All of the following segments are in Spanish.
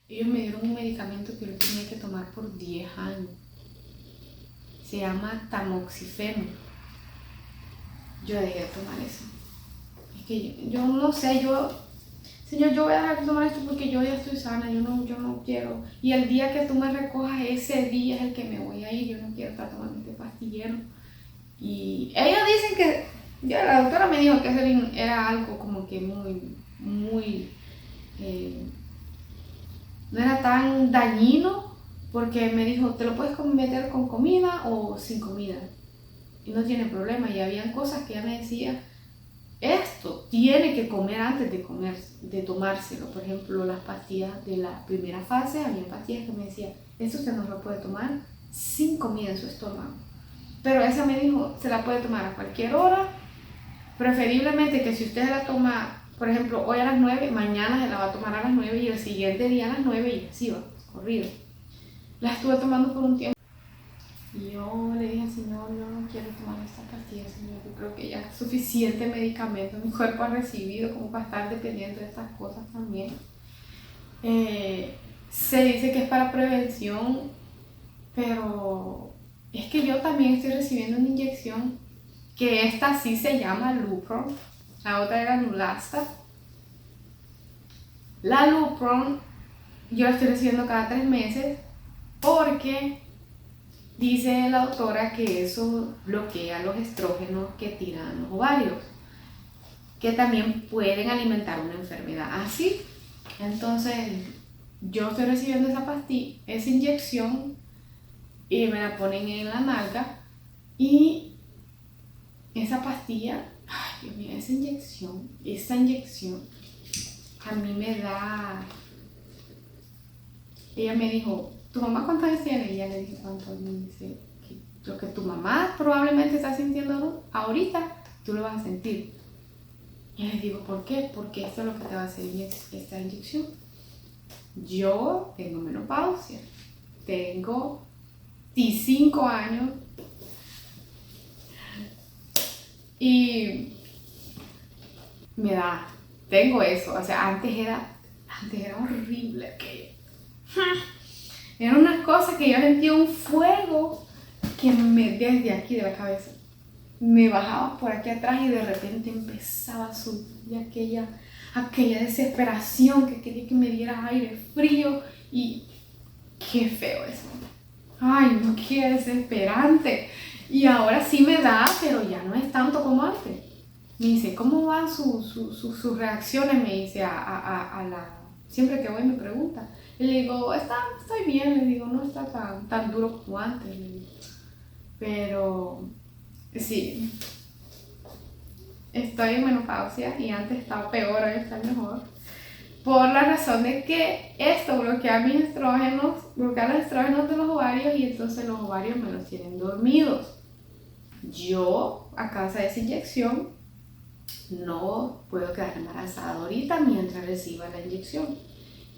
ellos me dieron un medicamento que yo tenía que tomar por 10 años. Se llama tamoxifeno. Yo dejé de tomar eso. Es que yo no sé, Señor, yo voy a dejar de tomar esto porque yo ya estoy sana, yo no quiero. Y el día que tú me recojas, ese día es el que me voy a ir, yo no quiero estar tomando este pastillero. Y ellos dicen que, ya la doctora me dijo que era algo como que muy, no era tan dañino, porque me dijo, te lo puedes meter con comida o sin comida. Y no tiene problema. Y habían cosas que ella me decía, esto tiene que comer antes de tomárselo. Por ejemplo, las pastillas de la primera fase, había pastillas que me decía, esto usted no lo puede tomar sin comida en su estómago. Pero esa me dijo, se la puede tomar a cualquier hora, preferiblemente que si usted se la toma, por ejemplo, hoy a las 9, mañana se la va a tomar a las 9 y el siguiente día a las 9 y así va, corrido. La estuve tomando por un tiempo. Y yo le dije, Señor, yo no quiero tomar esta pastilla, Señor. Yo creo que ya es suficiente medicamento mi cuerpo ha recibido como para estar dependiendo de estas cosas también. Se dice que es para prevención, pero es que yo también estoy recibiendo una inyección que esta sí se llama Lupron, la otra era Neulasta. La Lupron yo la estoy recibiendo cada 3 meses porque dice la doctora que eso bloquea los estrógenos que tiran los ovarios, que también pueden alimentar una enfermedad así. Entonces, yo estoy recibiendo esa pastilla, esa inyección, y me la ponen en la nalga. Y esa pastilla, ay Dios mío, esa inyección, a mí me da. Ella me dijo, ¿tu mamá cuántos años tiene? Y ella le dije, ¿cuántos? Me dice, lo que tu mamá probablemente está sintiendo ahorita, tú lo vas a sentir. Y les digo, ¿por qué? Porque esto es lo que te va a hacer esta inyección. Yo tengo menopausia, tengo 15 años y tengo eso. O sea, antes era horrible aquello. Eran unas cosas que yo sentía un fuego que desde aquí de la cabeza me bajaba por aquí atrás y de repente empezaba a subir aquella desesperación que quería que me diera aire frío y qué feo eso. Ay, no, qué desesperante. Y ahora sí me da, pero ya no es tanto como antes. Me dice, ¿cómo van sus reacciones? Me dice siempre que voy me pregunta. Y le digo, estoy bien, le digo, no está tan duro como antes. Le digo. Pero sí, estoy en menopausia y antes estaba peor, ahora está mejor. Por la razón de que esto bloquea los estrógenos de los ovarios y entonces los ovarios me los tienen dormidos. Yo, a causa de esa inyección, no puedo quedar embarazada ahorita mientras reciba la inyección.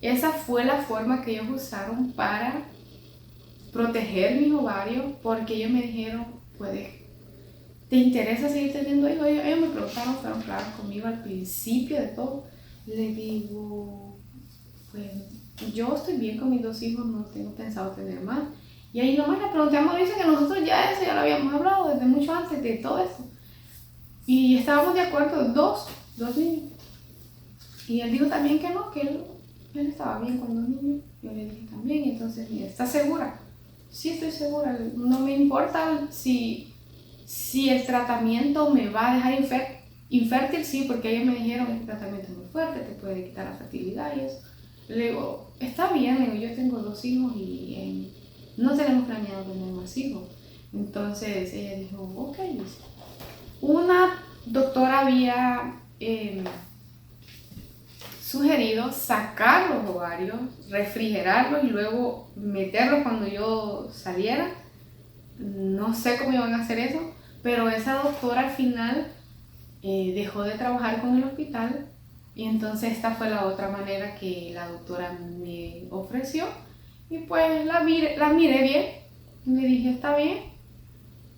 Esa fue la forma que ellos usaron para proteger mis ovarios, porque ellos me dijeron, ¿te interesa seguir teniendo hijos? Ellos me preguntaron, fueron claros conmigo al principio de todo. Le digo, pues yo estoy bien con mis 2 hijos, no tengo pensado tener más. Y ahí nomás le pregunté a Mauricio que nosotros ya lo habíamos hablado desde mucho antes de todo eso. Y estábamos de acuerdo, dos niños. Y él dijo también que no, que él estaba bien con 2 niños. Yo le dije también, y entonces, ¿estás segura? Sí, estoy segura, no me importa si el tratamiento me va a dejar infértil, sí, porque ellos me dijeron, este tratamiento es muy fuerte, te puede quitar la fertilidad y eso. Le digo, está bien, le digo, yo tengo 2 hijos y no tenemos planeado tener más hijos. Entonces ella dijo, ok. Una doctora había sugerido sacar los ovarios, refrigerarlos y luego meterlos cuando yo saliera. No sé cómo iban a hacer eso, pero esa doctora al final dejó de trabajar con el hospital y entonces esta fue la otra manera que la doctora me ofreció y pues la miré bien, me dije está bien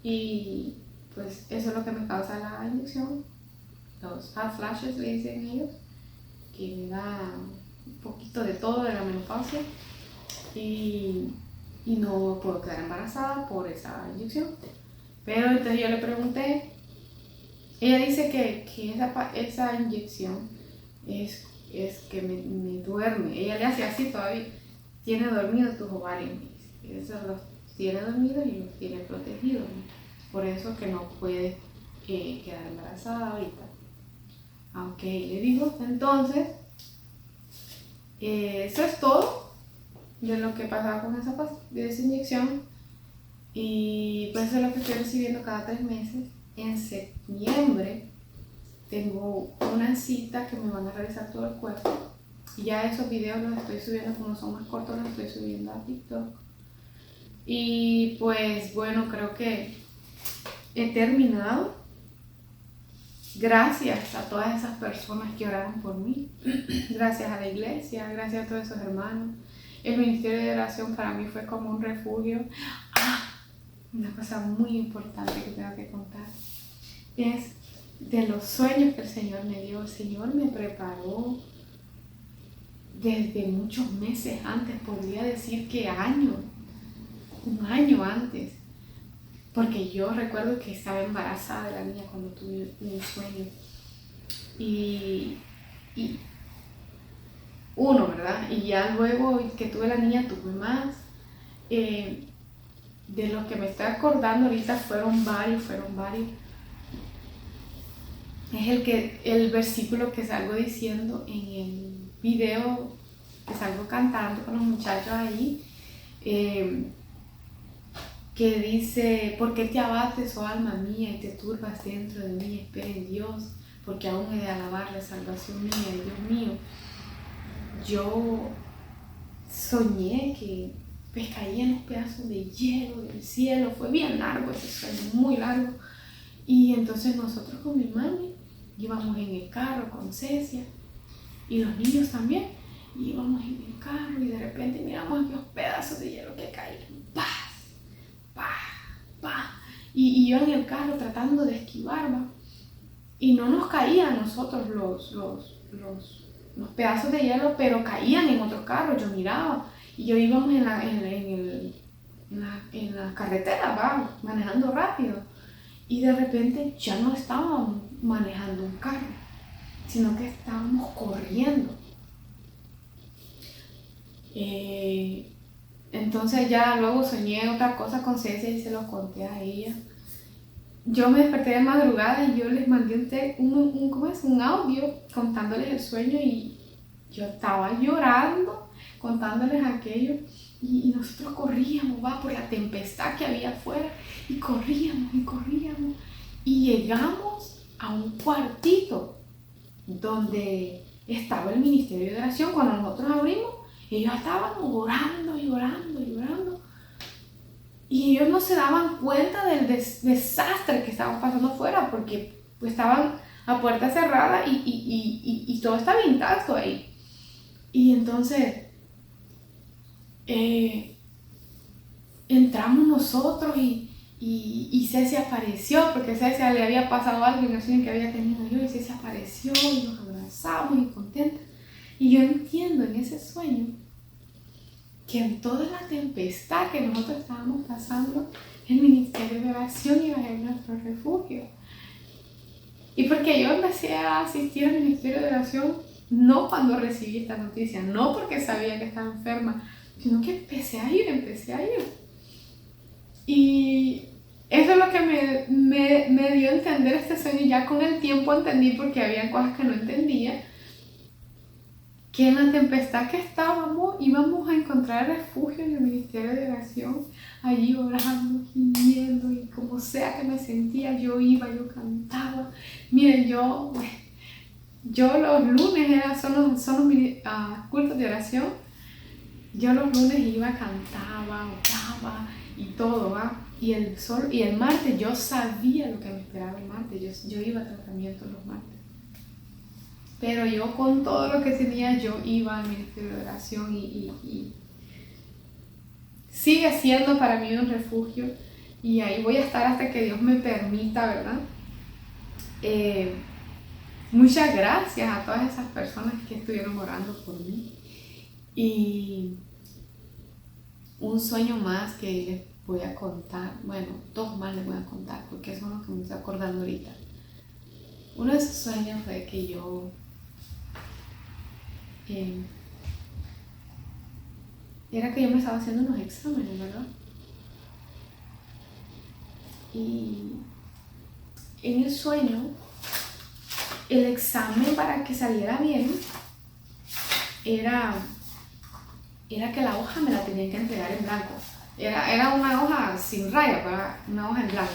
y pues eso es lo que me causa la inyección, los hot flashes le dicen ellos, que me da un poquito de todo de la menopausia y no puedo quedar embarazada por esa inyección. Pero entonces yo le pregunté, ella dice que esa inyección es que me duerme, ella le hace así todavía, tiene dormidos tus ovarios, eso los tiene dormidos y los tiene protegidos, ¿no? Por eso que no puede quedar embarazada ahorita. Ok, le digo, entonces, eso es todo de lo que pasaba con esa inyección. Y pues eso es lo que estoy recibiendo cada 3 meses. En septiembre tengo una cita que me van a revisar todo el cuerpo. Y ya esos videos los estoy subiendo, como son más cortos, los estoy subiendo a TikTok. Y pues bueno, creo que he terminado. Gracias a todas esas personas que oraron por mí. Gracias a la iglesia, gracias a todos esos hermanos. El ministerio de oración para mí fue como un refugio. Una cosa muy importante que tengo que contar es de los sueños que el Señor me dio. El Señor me preparó desde muchos meses antes, podría decir que un año antes, porque yo recuerdo que estaba embarazada de la niña cuando tuve un sueño y uno, ¿verdad? Y ya luego que tuve la niña tuve más. De los que me estoy acordando ahorita fueron varios. Es el versículo que salgo diciendo en el video, que salgo cantando con los muchachos ahí, que dice: ¿por qué te abates, oh alma mía, y te turbas dentro de mí? Espera en Dios, porque aún he de alabar la salvación mía. Y Dios mío, yo soñé que pues caían los pedazos de hielo del cielo. Fue bien largo ese sueño, muy largo. Y entonces nosotros con mi mami íbamos en el carro con Cecia y los niños también. Y íbamos en el carro y de repente miramos aquellos pedazos de hielo que caían. ¡Pah! ¡Pah! ¡Pah! Y yo en el carro tratando de esquivar, ¿va? Y no nos caían a nosotros los pedazos de hielo, pero caían en otros carros. Yo miraba. Y yo íbamos en la carretera, va, manejando rápido. Y de repente ya no estábamos manejando un carro, sino que estábamos corriendo. Entonces ya luego soñé otra cosa con Cecia y se lo conté a ella. Yo me desperté de madrugada y yo les mandé un audio contándoles el sueño y yo estaba llorando contándoles aquello y nosotros corríamos, va, por la tempestad que había afuera y corríamos y llegamos a un cuartito donde estaba el ministerio de oración. Cuando nosotros abrimos, ellos estaban llorando y ellos no se daban cuenta del desastre que estaban pasando afuera porque pues, estaban a puerta cerrada y todo estaba intacto ahí. Y entonces entramos nosotros y Cecia apareció, porque Cecia le había pasado algo en el sueño que había tenido yo, y Cecia apareció y nos abrazamos y contentas. Y yo entiendo en ese sueño que en toda la tempestad que nosotros estábamos pasando, el ministerio de oración iba a ser nuestro refugio. Y porque yo empecé a asistir al ministerio de oración no cuando recibí esta noticia, no porque sabía que estaba enferma, sino que empecé a ir. Y eso es lo que me dio a entender este sueño. Ya con el tiempo entendí, porque había cosas que no entendía, que en la tempestad que estábamos íbamos a encontrar refugio en el ministerio de oración, allí orando, gimiendo, y como sea que me sentía, yo iba, yo cantaba. Miren, yo los lunes son los cultos de oración. Yo los lunes iba, cantaba, oraba y todo, ¿va? Y el martes yo sabía lo que me esperaba el martes. Yo iba a tratamiento los martes. Pero yo con todo lo que tenía, yo iba al ministerio de oración y sigue siendo para mí un refugio. Y ahí voy a estar hasta que Dios me permita, ¿verdad? Muchas gracias a todas esas personas que estuvieron orando por mí. Y un sueño más que les voy a contar, bueno, dos más les voy a contar porque son los que me estoy acordando ahorita. Uno de esos sueños fue que yo era que yo me estaba haciendo unos exámenes, ¿verdad? Y en el sueño, el examen para que saliera bien era que la hoja me la tenían que entregar en blanco. Era una hoja sin raya, una hoja en blanco.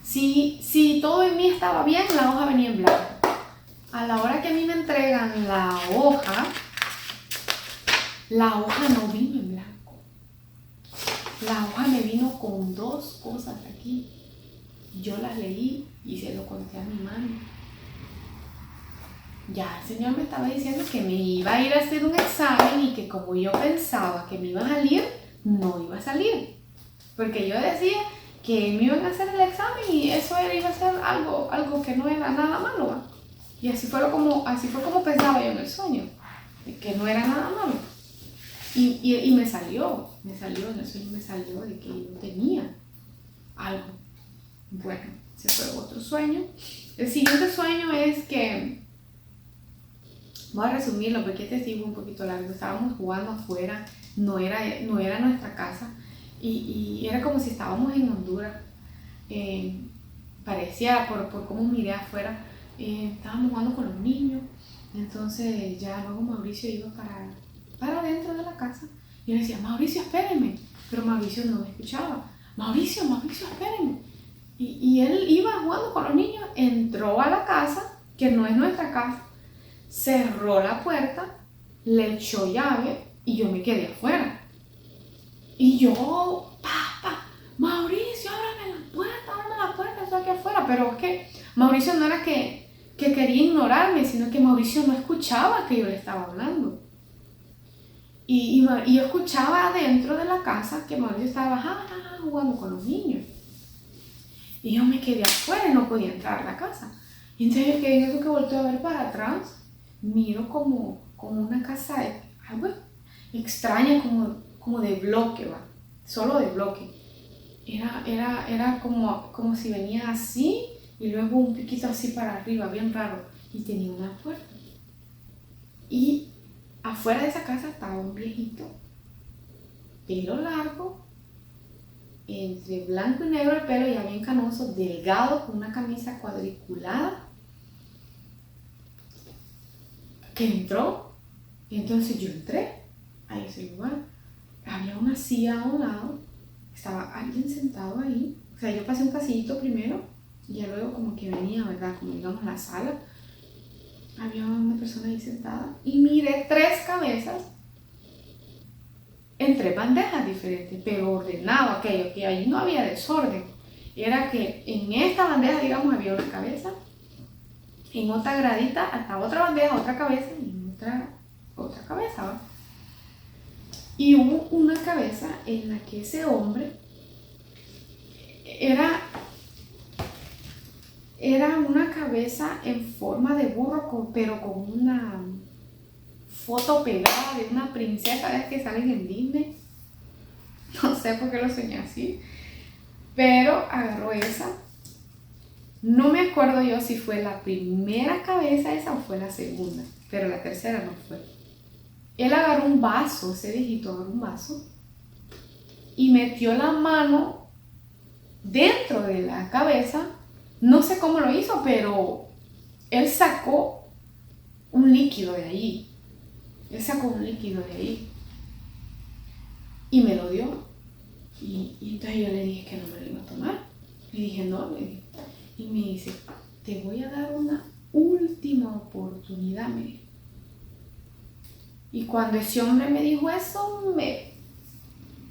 Si todo en mí estaba bien, la hoja venía en blanco. A la hora que a mí me entregan la hoja no vino en blanco. La hoja me vino con dos cosas aquí. Yo las leí y se lo conté a mi mami. Ya el señor me estaba diciendo que me iba a ir a hacer un examen y que como yo pensaba que me iba a salir, no iba a salir. Porque yo decía que me iban a hacer el examen y eso iba a ser algo que no era nada malo, ¿va? Y así fue como pensaba yo en el sueño, que no era nada malo. Y me salió en el sueño me salió de que yo tenía algo. Bueno, ese fue otro sueño. El siguiente sueño es que, voy a resumirlo porque este sí fue un poquito largo. Estábamos jugando afuera, no era nuestra casa y era como si estábamos en Honduras. Parecía por cómo miré afuera, estábamos jugando con los niños. Entonces ya luego Mauricio iba para dentro de la casa y yo decía, Mauricio, espéreme, pero Mauricio no me escuchaba. Mauricio, espéreme. Y él iba jugando con los niños, entró a la casa, que no es nuestra casa, cerró la puerta, le echó llave y yo me quedé afuera. Y yo, Mauricio, ábrame la puerta, estoy aquí afuera. Pero es que Mauricio no era que quería ignorarme, sino que Mauricio no escuchaba que yo le estaba hablando. Y yo escuchaba adentro de la casa que Mauricio estaba jugando con los niños. Y yo me quedé afuera y no podía entrar a la casa. Y entonces yo quedé en eso que volteo a ver para atrás, miro como una casa, algo extraña, como de bloque, ¿va? Solo de bloque. Era como si venía así y luego un piquito así para arriba, bien raro. Y tenía una puerta. Y afuera de esa casa estaba un viejito, pelo largo, entre blanco y negro el pelo, ya bien canoso, delgado, con una camisa cuadriculada, que entró. Y entonces yo entré a ese lugar. Había una silla a un lado, estaba alguien sentado ahí. O sea, yo pasé un pasillito primero y ya luego como que venía, ¿verdad? Como digamos la sala. Había una persona ahí sentada y miré 3 cabezas en 3 bandejas diferentes, pero ordenado aquello, que ahí no había desorden. Era que en esta bandeja, digamos, había una cabeza, en otra gradita hasta otra bandeja, otra cabeza y en otra cabeza, ¿va? Y hubo una cabeza en la que ese hombre era una cabeza en forma de burro, pero con una foto pegada de una princesa, ¿ves que salen en Disney? No sé por qué lo soñé así, pero agarró esa. No me acuerdo yo si fue la primera cabeza esa o fue la segunda, pero la tercera no fue. Él agarró un vaso, ese viejito agarró un vaso y metió la mano dentro de la cabeza. No sé cómo lo hizo, pero él sacó un líquido de ahí. Y me lo dio. Y entonces yo le dije que no me lo iba a tomar. Le dije no, le dije. Y me dice, te voy a dar una última oportunidad, me dijo. Y cuando ese hombre me dijo eso,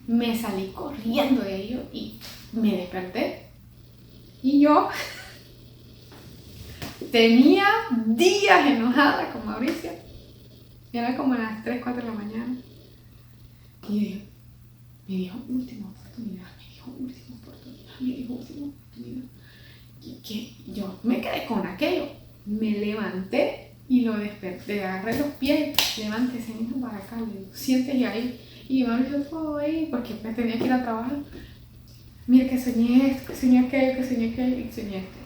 me salí corriendo de ello y me desperté. Y yo tenía días enojada con Mauricio. Era como a las 3, 4 de la mañana. Y me dijo última oportunidad. Y que yo me quedé con aquello. Me levanté Y lo desperté, agarré los pies, levántese, mijo, para acá, le digo, siéntese ahí. Y yo me hizo todo ahí, porque pues tenía que ir a trabajar. Mira que soñé esto, que soñé aquello, que soñé aquello, y soñé esto.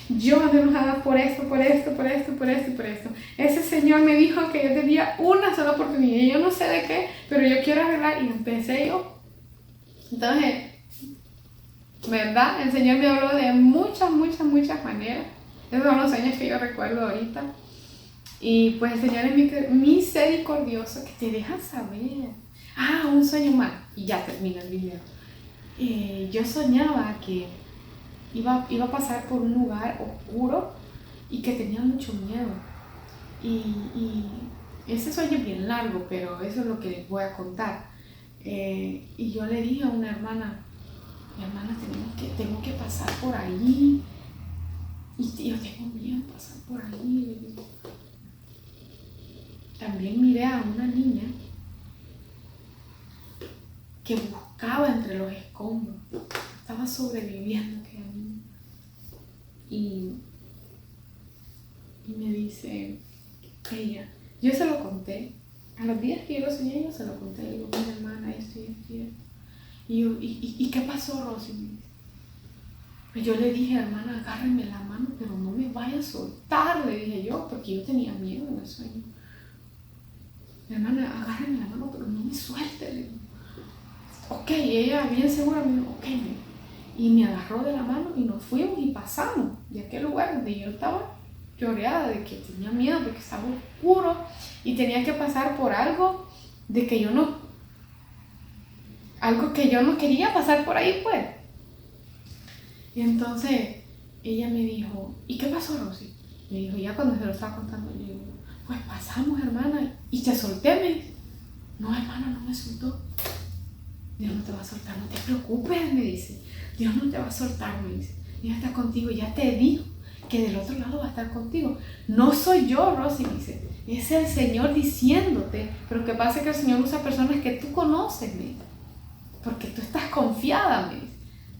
Yo ando enojada por esto, por esto, por esto, por esto y por esto. Ese señor me dijo que yo tenía una sola oportunidad, y yo no sé de qué, pero yo quiero arreglar, y empecé yo. Entonces, ¿verdad? El Señor me habló de muchas, muchas, muchas maneras. Esos son los sueños que yo recuerdo ahorita. Y pues el Señor es misericordioso, que te deja saber. Ah, un sueño más. Y ya termina el video. Yo soñaba que iba a pasar por un lugar oscuro y que tenía mucho miedo. Y ese sueño es bien largo, pero eso es lo que les voy a contar. Y yo le dije a una hermana, mi hermana, tengo que pasar por ahí. Y yo tengo miedo de pasar por ahí. También miré a una niña que buscaba entre los escombros. Estaba sobreviviendo aquella niña. Y me dice ella, yo se lo conté. A los días que yo lo soñé, yo se lo conté. Le digo, mi hermana, esto y esto y esto. Y yo, ¿y qué pasó, Rosy? Me dice. Pues yo le dije, hermana, agárreme la mano, pero no me vaya a soltar, le dije yo, porque yo tenía miedo en el sueño. Mi hermana, agárreme la mano, pero no me suelte. Le digo, ok, ella bien segura me dijo, ok. Y me agarró de la mano y nos fuimos y pasamos de aquel lugar donde yo estaba lloreada, de que tenía miedo, de que estaba oscuro y tenía que pasar por algo que yo no quería pasar por ahí, pues. Y entonces ella me dijo, ¿y qué pasó, Rosy? Me dijo, ya cuando se lo estaba contando, yo digo, pues pasamos, hermana, y te solté, me dice. No, hermana, no me soltó. Dios no te va a soltar, no te preocupes, me dice. Dios no te va a soltar, me dice. Dios está contigo, ya te dijo que del otro lado va a estar contigo. No soy yo, Rosy, me dice. Es el Señor diciéndote, pero que pasa que el Señor usa personas que tú conoces, me dice. Porque tú estás confiada, me dice.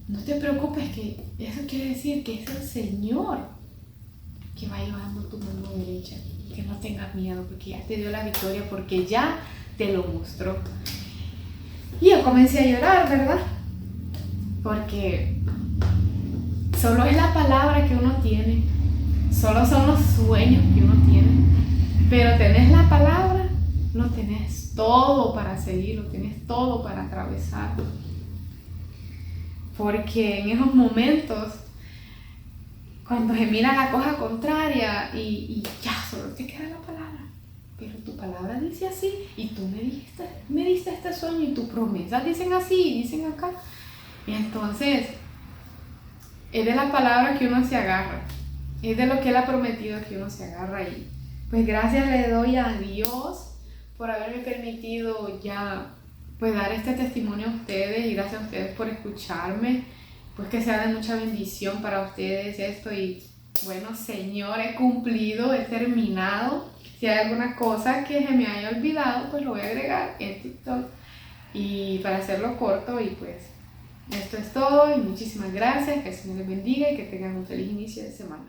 No te preocupes, que eso quiere decir que es el Señor que va llevando tu mano derecha. Que no tengas miedo, porque ya te dio la victoria, porque ya te lo mostró. Y yo comencé a llorar, ¿verdad? Porque solo es la palabra que uno tiene, solo son los sueños que uno tiene, pero tenés la palabra, lo tenés todo para seguir, lo tenés todo para atravesar. Porque en esos momentos, cuando se mira la cosa contraria y ya solo te queda la palabra, pero tu palabra dice así y tú me diste este sueño y tus promesas dicen así y dicen acá. Y entonces es de la palabra que uno se agarra, es de lo que Él ha prometido que uno se agarra. Y pues gracias le doy a Dios por haberme permitido ya pues dar este testimonio a ustedes, y gracias a ustedes por escucharme, pues que sea de mucha bendición para ustedes esto. Y bueno, Señor, he cumplido, he terminado. Si hay alguna cosa que se me haya olvidado, pues lo voy a agregar en TikTok, y para hacerlo corto. Y pues esto es todo, y muchísimas gracias, que el Señor les bendiga y que tengan un feliz inicio de semana.